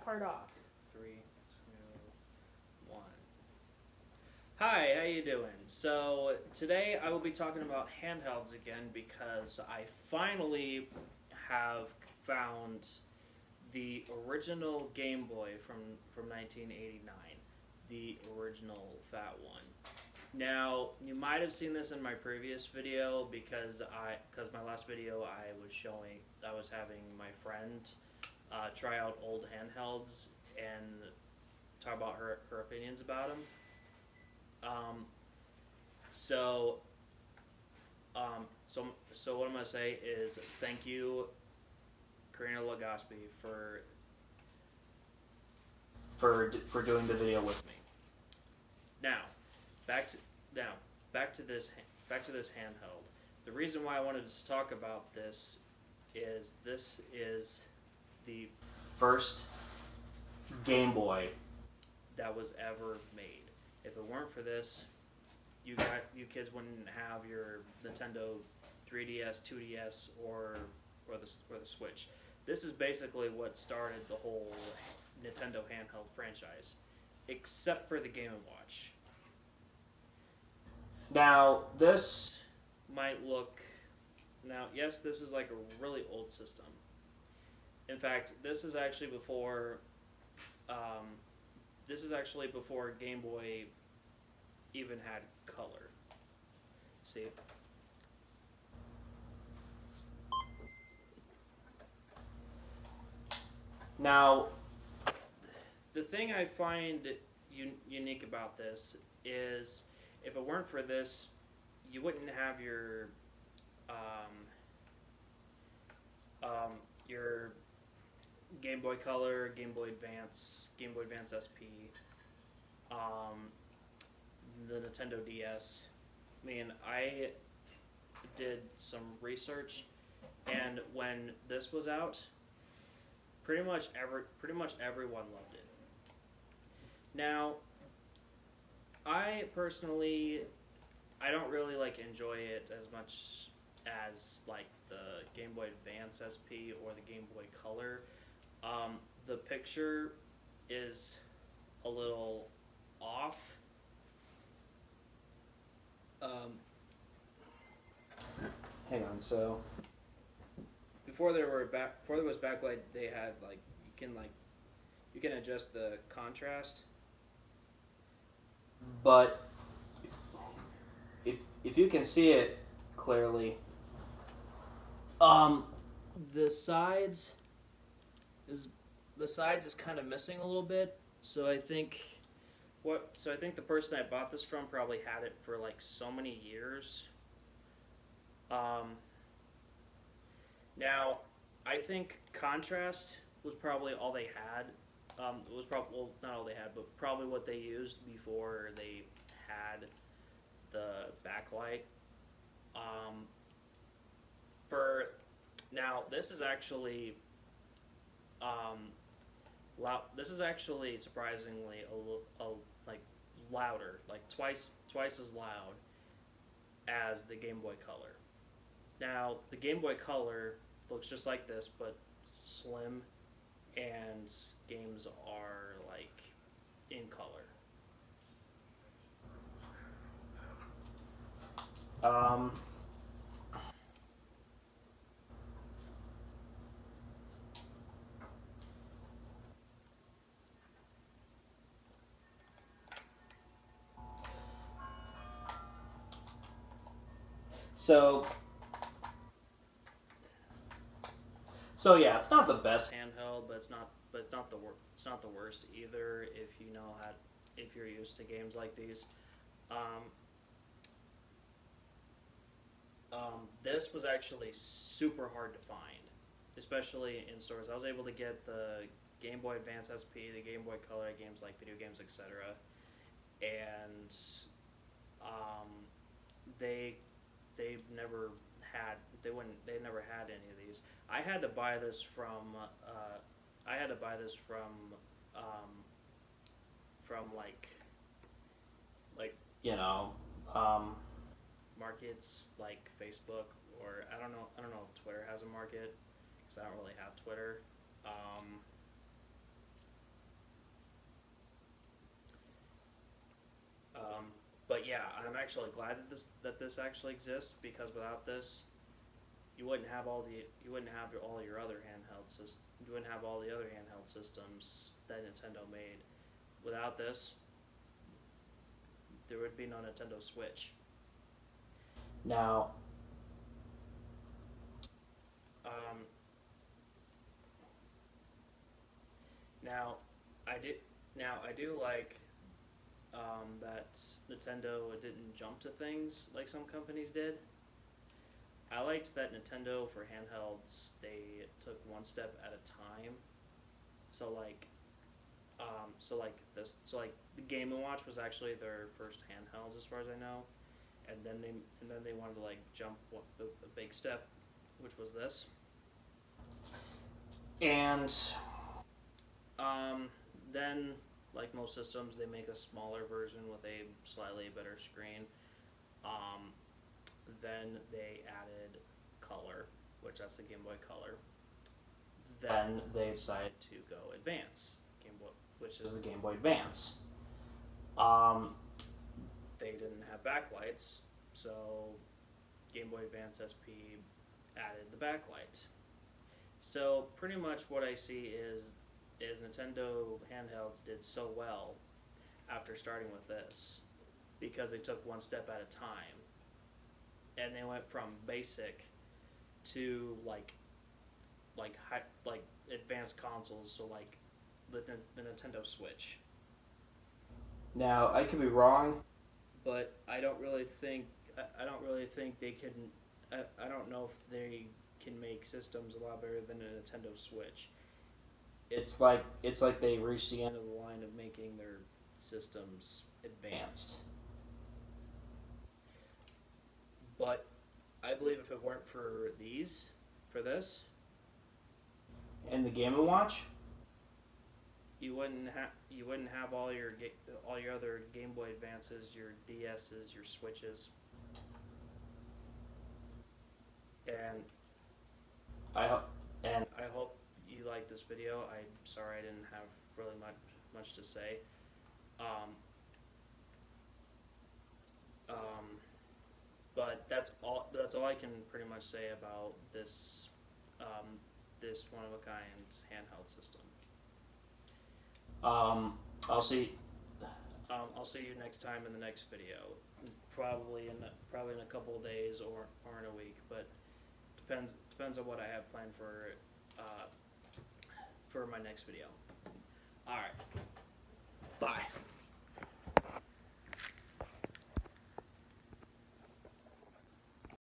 part off. 3, 2, 1. Hi, how you doing? So today I will be talking about handhelds again because I finally have found the original Game Boy from 1989, the original fat one. Now you might have seen this in my previous video because my last video I was having my friend try out old handhelds and talk about her opinions about them. Um, so, so what I'm gonna say is thank you, Karina Legaspi, for doing the video with me. Now, back to now back to this handheld. The reason why I wanted to talk about this is the first Game Boy that was ever made. If it weren't for this, you kids wouldn't have your Nintendo 3DS, 2DS, or the Switch. This is basically what started the whole Nintendo handheld franchise, except for the Game & Watch. Now this might look yes, this is like a really old system. In fact, this is actually before Game Boy even had color. See? Now, the thing I find unique about this is if it weren't for this, you wouldn't have your Game Boy Color, Game Boy Advance, Game Boy Advance SP, the Nintendo DS. I mean, I did some research, and when this was out, pretty much everyone loved it. Now, I personally, I don't really enjoy it as much as like the Game Boy Advance SP or the Game Boy Color. The picture is a little off. Hang on. So before there was backlight, they had you can adjust the contrast. But if you can see it clearly, the sides is kind of missing a little bit. So I think the person I bought this from probably had it for like so many years. Now I think contrast was probably all they had. It was probably not all they had, but probably what they used before they had the backlight. For now, this is actually this is actually surprisingly like louder, like twice as loud as the Game Boy Color. Now the Game Boy Color looks just like this, but slim, and games are like in color. So yeah, it's not the best handheld, but it's not the worst either if you know if you're used to games like these. This was actually super hard to find, especially in stores. I was able to get the Game Boy Advance SP, the Game Boy Color games like video games, etc. And they never had any of these. I had to buy this from like markets like Facebook, or I don't know if Twitter has a market because I don't really have Twitter. But yeah, I'm actually glad that this actually exists, because without this, you wouldn't have all your other handheld systems. You wouldn't have all the other handheld systems that Nintendo made. Without this, there would be no Nintendo Switch. Now, um, now I do I do like that Nintendo didn't jump to things like some companies did. I liked that Nintendo for handhelds, they took one step at a time. So like, the Game and Watch was actually their first handhelds, as far as I know, and then they wanted to like jump the big step, which was this. And then, like most systems, they make a smaller version with a slightly better screen. Um, then they added color, which that's the Game Boy Color. Then they decided to go advance, Game Boy, which is the Game Boy Advance. Um, they didn't have backlights, so Game Boy Advance SP added the backlight. So pretty much what I see is Nintendo handhelds did so well after starting with this, because they took one step at a time, and they went from basic to like advanced consoles, so like the Nintendo Switch. Now I could be wrong, but I don't really think they can. I don't know if they can make systems a lot better than a Nintendo Switch. It's like they reached the end of the line of making their systems advanced. But I believe if it weren't for for this, and the Game and Watch, you wouldn't have all your other Game Boy Advances, your DSs, your Switches, and I hope you like this video. I'm sorry I didn't have really much to say. Um, um, but that's all I can pretty much say about this one of a kind handheld system. Um, I'll see. I'll see you next time in the next video. Probably in a couple of days, or in a week, but depends on what I have planned for my next video. All right.